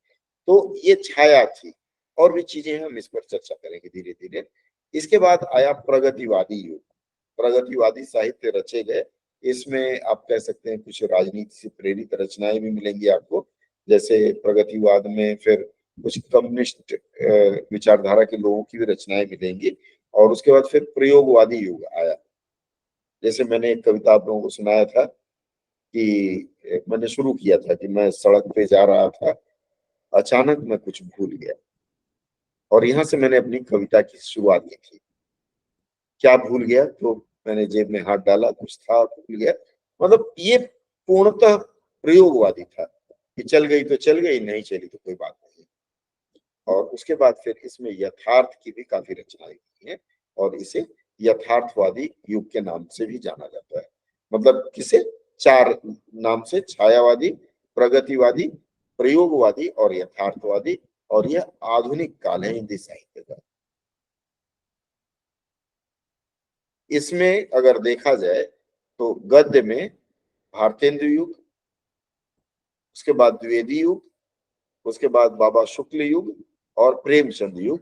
तो ये छाया थी। और भी चीजें हैं, हम इस पर चर्चा करेंगे धीरे धीरे। इसके बाद आया प्रगतिवादी युग। प्रगतिवादी साहित्य रचे गए। इसमें आप कह सकते हैं कुछ राजनीति से प्रेरित रचनाएं भी मिलेंगी आपको। जैसे प्रगतिवाद में फिर कुछ कम्युनिस्ट विचारधारा के लोगों की भी रचनाएं मिलेंगी। और उसके बाद फिर प्रयोगवादी युग आया। जैसे मैंने एक कविता आप लोगों को सुनाया था कि मैंने शुरू किया था कि मैं सड़क पे जा रहा था, अचानक मैं कुछ भूल गया। और यहाँ से मैंने अपनी कविता की शुरुआत की थी। क्या भूल गया, तो मैंने जेब में हाथ डाला, कुछ था भूल गया। मतलब ये पूर्णतः प्रयोगवादी था कि चल गई तो चल गई, नहीं चली तो कोई बात नहीं। और उसके बाद फिर इसमें यथार्थ की भी काफी रचनाएं हुई हैं और इसे यथार्थवादी युग के नाम से भी जाना जाता है। मतलब किसे, चार नाम से, छायावादी, प्रगतिवादी, प्रयोगवादी और यथार्थवादी। और यह आधुनिक काल है हिंदी साहित्य का। इसमें अगर देखा जाए तो गद्य में भारतेंदु युग, उसके बाद द्विवेदी युग, उसके बाद बाबा शुक्ल युग और प्रेमचंद युग।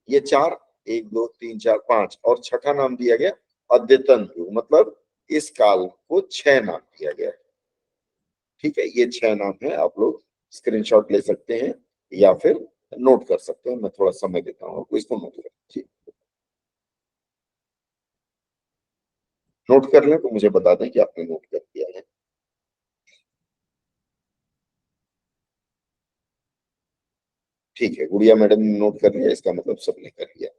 ये चार, एक दो तीन चार पांच, और छठा नाम दिया गया अद्यतन युग। मतलब इस काल को छह नाम दिया गया। ठीक है, ये छह नाम है। आप लोग स्क्रीनशॉट ले सकते हैं या फिर नोट कर सकते हैं। मैं थोड़ा समय देता हूँ आपको, इसको नोट कर लीजिए। नोट कर लें तो मुझे बता दें कि आपने नोट कर दिया है। ठीक है, गुड़िया मैडम ने नोट कर लिया, इसका मतलब सबने कर लिया।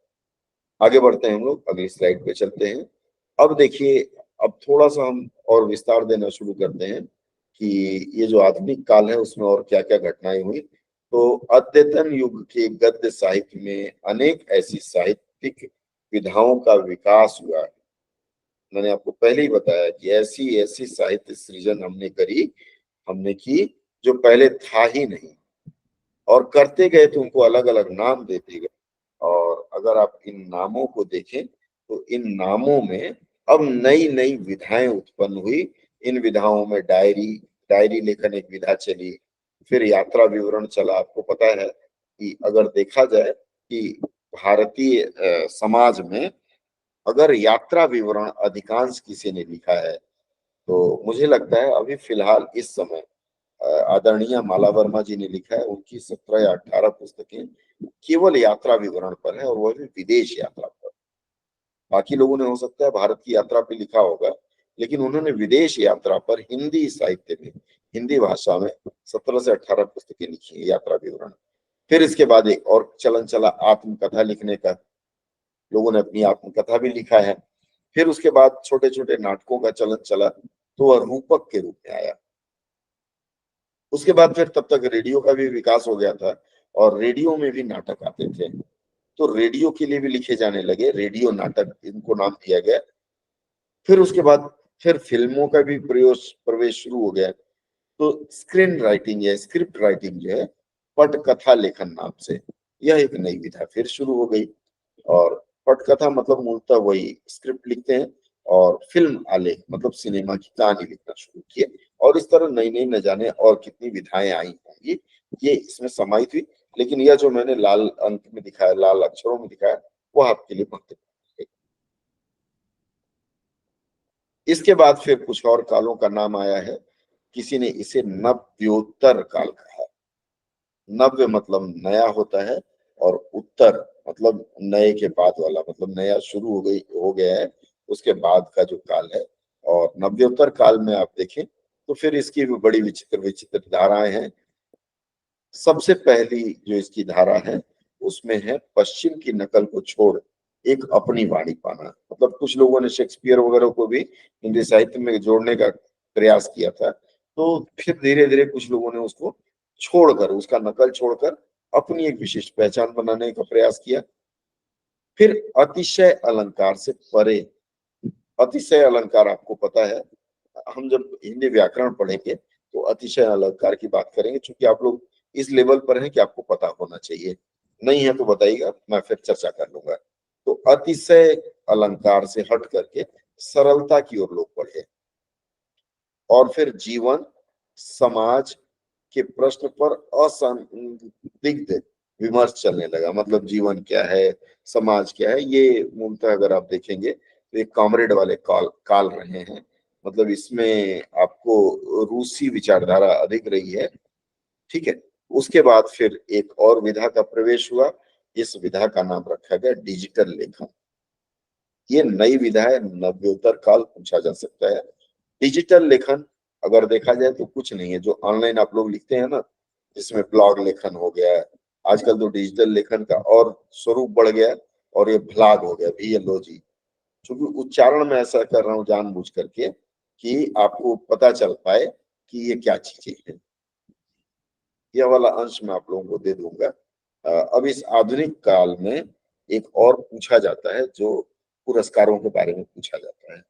आगे बढ़ते हैं, हम लोग अगली स्लाइड पे चलते हैं। अब देखिए, अब थोड़ा सा हम और विस्तार देना शुरू करते हैं कि ये जो आधुनिक काल है उसमें और क्या क्या घटनाएं हुई। तो अद्यतन युग के गद्य साहित्य में अनेक ऐसी साहित्यिक विधाओं का विकास हुआ है। मैंने आपको पहले ही बताया कि ऐसी ऐसी साहित्य सृजन हमने की जो पहले था ही नहीं। और करते गए तो उनको अलग अलग नाम देते गए। और अगर आप इन नामों को देखें तो इन नामों में अब नई नई विधाएं उत्पन्न हुई। इन विधाओं में डायरी डायरी लेखन एक विधा चली, फिर यात्रा विवरण चला। आपको पता है कि अगर देखा जाए कि भारतीय समाज में अगर यात्रा विवरण अधिकांश किसी ने लिखा है, तो मुझे लगता है अभी फिलहाल इस समय आदरणीय माला वर्मा जी ने लिखा है। उनकी 17 या 18 पुस्तकें केवल यात्रा विवरण पर है, और वह भी विदेश यात्रा पर। बाकी लोगों ने हो सकता है भारत की यात्रा पे लिखा होगा, लेकिन उन्होंने विदेश यात्रा पर हिंदी साहित्य में, हिंदी भाषा में 17 से 18 पुस्तकें लिखी है यात्रा विवरण। फिर इसके बाद एक और चलन चला आत्मकथा लिखने का। लोगों ने अपनी आत्मकथा भी लिखा है। फिर उसके बाद छोटे छोटे नाटकों का चलन चला, तो वह रूपक के रूप में आया। उसके बाद फिर तब तक रेडियो का भी विकास हो गया था, और रेडियो में भी नाटक आते थे। तो रेडियो के लिए भी लिखे जाने लगे, रेडियो नाटक इनको नाम दिया गया। फिर उसके बाद फिर फिल्मों का भी प्रवेश शुरू हो गया। तो स्क्रीन राइटिंग या स्क्रिप्ट राइटिंग जो है, पटकथा लेखन नाम से, यह एक नई विधा फिर शुरू हो गई। और पटकथा मतलब मूलतः वही स्क्रिप्ट लिखते हैं, और फिल्म आलेख मतलब सिनेमा की कहानी लिखना शुरू किए। और इस तरह नई नई न जाने और कितनी विधाएं आई होंगी, ये इसमें समाहित हुई। लेकिन यह जो मैंने लाल अंक में दिखाया, लाल अक्षरों में दिखाया, वो आपके लिए महत्वपूर्ण है। इसके बाद फिर कुछ और कालों का नाम आया है। किसी ने इसे नव्योत्तर काल कहा। नव्य मतलब नया होता है, और उत्तर मतलब नए के बाद वाला, मतलब नया शुरू हो गया है, उसके बाद का जो काल है। और नव्योत्तर काल में आप देखें तो फिर इसकी भी बड़ी विचित्र विचित्र धाराएं हैं। सबसे पहली जो इसकी धारा है, उसमें है पश्चिम की नकल को छोड़ एक अपनी वाणी पाना। मतलब कुछ लोगों ने शेक्सपियर वगैरह को भी हिंदी साहित्य में जोड़ने का प्रयास किया था, तो फिर धीरे धीरे कुछ लोगों ने उसको छोड़कर, उसका नकल छोड़कर अपनी एक विशिष्ट पहचान बनाने का प्रयास किया। फिर अतिशय अलंकार से परे। अतिशय अलंकार आपको पता है, हम जब हिंदी व्याकरण पढ़ेंगे तो अतिशय अलंकार की बात करेंगे, क्योंकि आप लोग इस लेवल पर हैं कि आपको पता होना चाहिए। नहीं है तो बताइएगा, मैं फिर चर्चा कर लूंगा। तो अतिशय अलंकार से हट करके सरलता की ओर लोग बढ़े। और फिर जीवन समाज के प्रश्न पर असंदिग्ध विमर्श चलने लगा। मतलब जीवन क्या है, समाज क्या है, ये मूलतः अगर आप देखेंगे तो एक कॉमरेड वाले काल काल रहे हैं। मतलब इसमें आपको रूसी विचारधारा अधिक रही है। ठीक है। उसके बाद फिर एक और विधा का प्रवेश हुआ। इस विधा का नाम रखा गया डिजिटल लेखन। ये नई विधा है, नव्योत्तर काल पूछा जा सकता है। डिजिटल लेखन अगर देखा जाए तो कुछ नहीं है, जो ऑनलाइन आप लोग लिखते हैं ना, जिसमें ब्लॉग लेखन हो गया है, आजकल तो डिजिटल लेखन का और स्वरूप बढ़ गया है, और ये भ्लाग हो गया, VLOG। क्योंकि उच्चारण में ऐसा कर रहा हूँ जानबूझ करके कि आपको पता चल पाए कि ये क्या चीजें हैं। यह वाला अंश मैं आप लोगों को दे दूंगा। अब इस आधुनिक काल में एक और पूछा जाता है, जो पुरस्कारों के बारे में पूछा जाता है।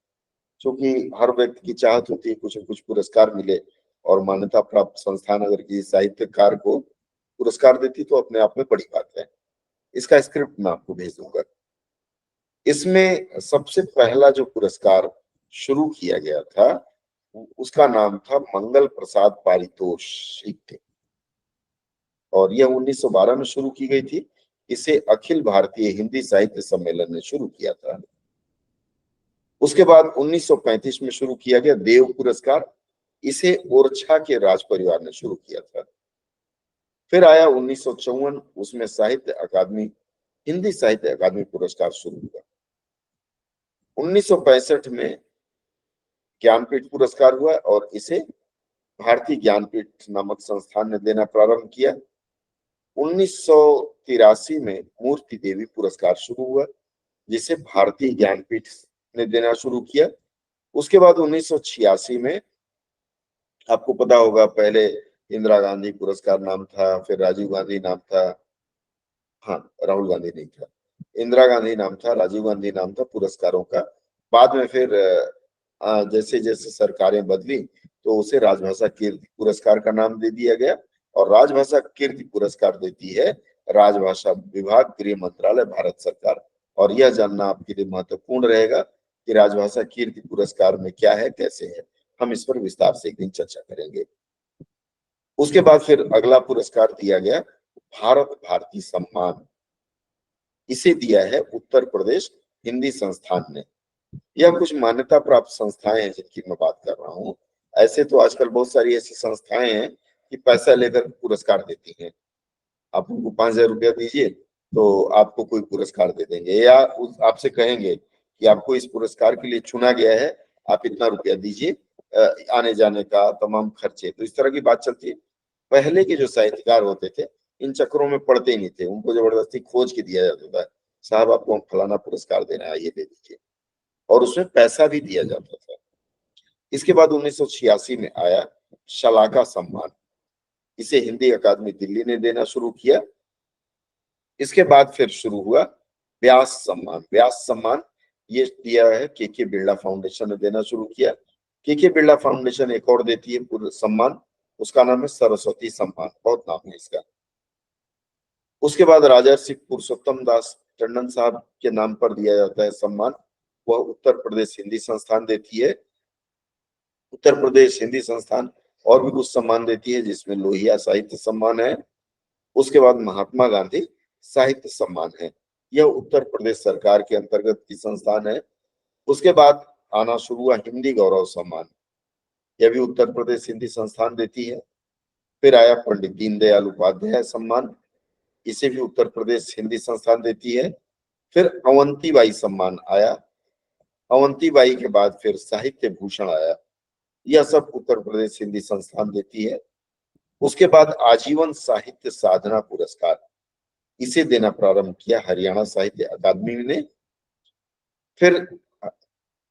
क्योंकि हर व्यक्ति की चाहत होती है कुछ न कुछ पुरस्कार मिले, और मान्यता प्राप्त संस्थान अगर किसी साहित्यकार को पुरस्कार देती तो अपने आप में बड़ी बात है। इसका स्क्रिप्ट मैं आपको भेज दूंगा। इसमें सबसे पहला जो पुरस्कार शुरू किया गया था, उसका नाम था मंगल प्रसाद पारितोषिक, और यह 1912 में शुरू की गई थी। इसे अखिल भारतीय हिंदी साहित्य सम्मेलन ने शुरू किया था। उसके बाद 1935 में शुरू किया गया देव पुरस्कार। इसे ओरछा के राज परिवार ने शुरू किया था। फिर आया 1954, उसमें साहित्य अकादमी, हिंदी साहित्य अकादमी पुरस्कार शुरू हुआ। 1965 में ज्ञानपीठ पुरस्कार हुआ, और इसे भारतीय ज्ञानपीठ नामक संस्थान ने देना प्रारंभ किया। 1983 में मूर्ति देवी पुरस्कार शुरू हुआ, जिसे भारतीय ज्ञानपीठ ने देना शुरू किया। उसके बाद 1986 में, आपको पता होगा, पहले इंदिरा गांधी पुरस्कार नाम था, फिर राजीव गांधी नाम था। हाँ, राहुल गांधी नहीं था, इंदिरा गांधी नाम था, राजीव गांधी नाम था पुरस्कारों का। बाद में फिर जैसे जैसे सरकारें बदली, तो उसे राजभाषा कीर्ति पुरस्कार का नाम दे दिया गया। और राजभाषा कीर्ति पुरस्कार देती है राजभाषा विभाग, गृह मंत्रालय, भारत सरकार। और यह जानना आपके लिए महत्वपूर्ण रहेगा कि राजभाषा कीर्ति पुरस्कार में क्या है, कैसे है। हम इस पर विस्तार से एक दिन चर्चा करेंगे। उसके बाद फिर अगला पुरस्कार दिया गया भारत भारती सम्मान। इसे दिया है उत्तर प्रदेश हिंदी संस्थान ने। यह कुछ मान्यता प्राप्त संस्थाएं हैं जिनकी मैं बात कर रहा हूँ। ऐसे तो आजकल बहुत सारी ऐसी संस्थाएं हैं कि पैसा लेकर पुरस्कार देती हैं। आप उनको 5,000 रुपया दीजिए तो आपको कोई पुरस्कार दे देंगे, या आपसे कहेंगे कि आपको इस पुरस्कार के लिए चुना गया है, आप इतना रुपया दीजिए, आने जाने का तमाम खर्चे। तो इस तरह की बात चलती है। पहले के जो साहित्यकार होते थे, इन चक्करों में पड़ते ही नहीं थे। उनको जबरदस्ती खोज के दिया जाता था, साहब आपको हम फलाना पुरस्कार देना है, ये दे दीजिए, और उसमें पैसा भी दिया जाता था। इसके बाद 1986 में आया शलाका सम्मान। इसे हिंदी अकादमी दिल्ली ने देना शुरू किया। इसके बाद फिर शुरू हुआ व्यास सम्मान। व्यास सम्मान ये दिया है के बिरला फाउंडेशन ने देना शुरू किया। के बिरला फाउंडेशन एक और देती है पूर्ण सम्मान, उसका नाम है सरस्वती सम्मान, बहुत नाम है इसका। उसके बाद राजर्षि पुरुषोत्तम दास टंडन साहब के नाम पर दिया जाता है सम्मान, वह उत्तर प्रदेश हिंदी संस्थान देती है। उत्तर प्रदेश हिंदी संस्थान और भी कुछ सम्मान देती है जिसमें लोहिया साहित्य सम्मान है। उसके बाद महात्मा गांधी साहित्य सम्मान है, यह उत्तर प्रदेश सरकार के अंतर्गत की संस्थान है। उसके बाद आना शुरू हुआ हिंदी गौरव सम्मान, यह भी उत्तर प्रदेश हिंदी संस्थान देती है। फिर आया पंडित दीनदयाल उपाध्याय सम्मान, इसे भी उत्तर प्रदेश हिंदी संस्थान देती है। फिर अवंतीबाई सम्मान आया, अवंतीबाई के बाद फिर साहित्य भूषण आया, यह सब उत्तर प्रदेश हिंदी संस्थान देती है। उसके बाद आजीवन साहित्य साधना पुरस्कार, इसे देना प्रारंभ किया हरियाणा साहित्य अकादमी ने। फिर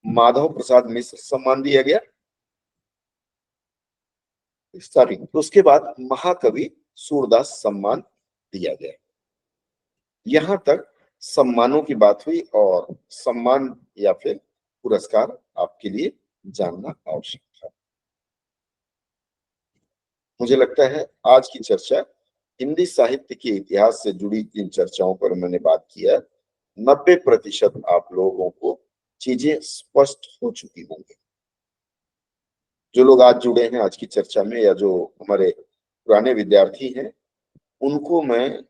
माधव प्रसाद मिश्र सम्मान दिया गया, सॉरी, उसके बाद महाकवि सूरदास सम्मान दिया गया। यहां तक सम्मानों की बात हुई और सम्मान या फिर पुरस्कार आपके लिए जानना आवश्यक था। मुझे लगता है आज की चर्चा हिंदी साहित्य के इतिहास से जुड़ी जिन चर्चाओं पर मैंने बात किया, 90% आप लोगों को चीजें स्पष्ट हो चुकी होंगी। जो लोग आज जुड़े हैं आज की चर्चा में या जो हमारे पुराने विद्यार्थी हैं, उनको मैं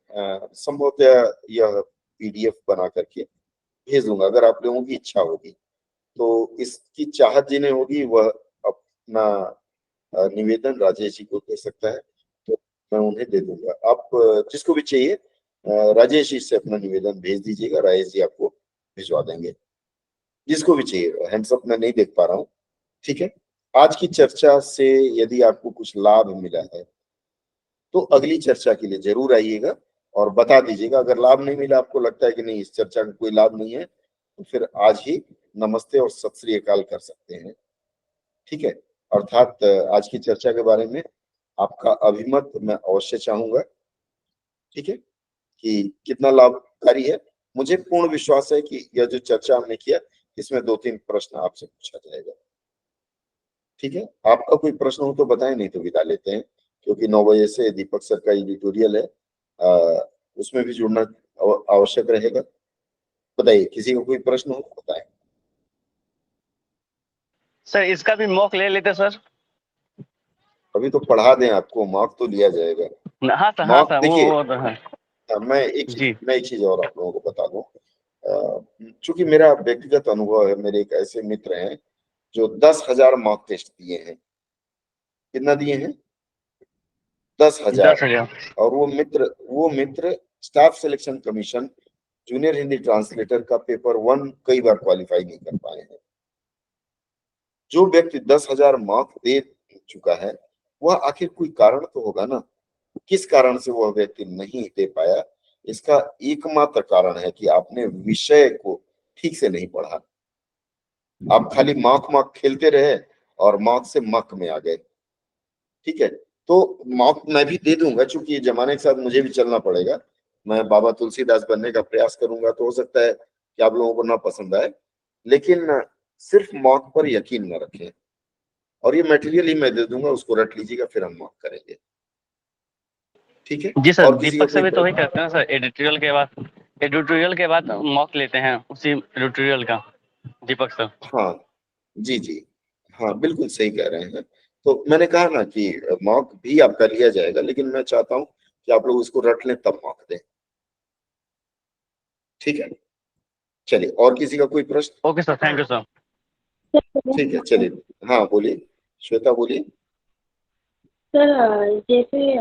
संभवतः यह पीडीएफ बना करके भेज दूंगा। अगर आप लोगों की इच्छा होगी तो इसकी चाहत जिन्हें होगी वह अपना निवेदन राजेश जी को दे सकता है, तो मैं उन्हें दे दूंगा। आप जिसको भी चाहिए राजेश जी से अपना निवेदन भेज दीजिएगा, राजेश जी आपको भिजवा देंगे। जिसको भी चाहिए, हैंड्सअप मैं नहीं देख पा रहा हूँ, ठीक है। आज की चर्चा से यदि आपको कुछ लाभ मिला है तो अगली चर्चा के लिए जरूर आइएगा और बता दीजिएगा। अगर लाभ नहीं मिला, आपको लगता है कि नहीं इस चर्चा का कोई लाभ नहीं है, तो फिर आज ही नमस्ते और सत श्री अकाल कर सकते हैं, ठीक है। अर्थात आज की चर्चा के बारे में आपका अभिमत मैं अवश्य चाहूंगा, ठीक है, कि कितना लाभकारी है। मुझे पूर्ण विश्वास है कि यह जो चर्चा हमने किया इसमें 2-3 प्रश्न आपसे पूछा जाएगा, ठीक है। आपका कोई प्रश्न हो तो बताएं, नहीं तो विदा लेते हैं, क्योंकि 9 बजे से दीपक सर का एडिटोरियल है, उसमें भी जुड़ना आवश्यक रहेगा। बताइए, किसी को कोई प्रश्न हो तो बताएं। सर इसका भी मॉक ले लेते सर। अभी तो पढ़ा दें आपको, मार्क तो लिया जाएगा। हाँ सर, हाँ मार्क सर, देखिए, वो तो है मैं एक जी। चीज और आप लोगों को बता दूं। चूंकि मेरा व्यक्तिगत अनुभव है, मेरे एक ऐसे मित्र हैं जो 10,000 मॉक टेस्ट दिए हैं। कितना दिए हैं? 10,000। 10,000। और वो मित्र staff selection commission junior Hindi translator का पेपर 1 कई बार क्वालिफाई नहीं कर पाए हैं। जो व्यक्ति 10,000 मार्क दे चुका है, वह आखिर कोई कारण तो होगा ना, किस कारण से वह व्यक्ति नहीं दे पाया। इसका एकमात्र कारण है कि आपने विषय को ठीक से नहीं पढ़ा। आप खाली मार्क खेलते रहे और मार्क से मक में आ गए, ठीक है। तो मार्क मैं भी दे दूंगा, चूंकि ये जमाने के साथ मुझे भी चलना पड़ेगा। मैं बाबा तुलसीदास बनने का प्रयास करूंगा, तो हो सकता है कि आप लोगों को ना पसंद आए, लेकिन सिर्फ मार्क पर यकीन न रखें। और ये मटेरियल ही मैं दे दूंगा, उसको रट लीजिएगा, फिर हम मार्क करेंगे, ठीक है। जी सर, और किसी का दीपक सर कोई भी तो वही करते हैं सर, एडिटोरियल के बाद मॉक लेते हैं, उसी एडिटोरियल का दीपक सर। हाँ जी जी, हाँ बिल्कुल सही कह रहे हैं। तो मैंने कहा ना कि मॉक भी आपका लिया जाएगा, लेकिन मैं चाहता हूँ कि आप लोग इसको रट लें तब मॉक दें, ठीक है। चलिए, और किसी का कोई प्रश्न? Okay sir, thank you sir. ठीक है, चलिए। हाँ बोलिए, श्वेता बोलिए। सर जैसे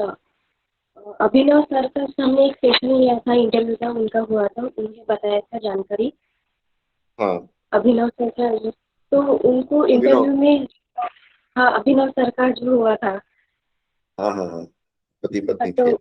अभिनव सर का हमने एक सेशन लिया था, इंटरव्यू था उनका हुआ था, उन्होंने बताया था जानकारी हाँ, अभिनव सर का, तो उनको अभिनव, इंटरव्यू में, हाँ अभिनव सर का जो हुआ था, हाँ हाँ हाँ, पति पत्नी तो थे।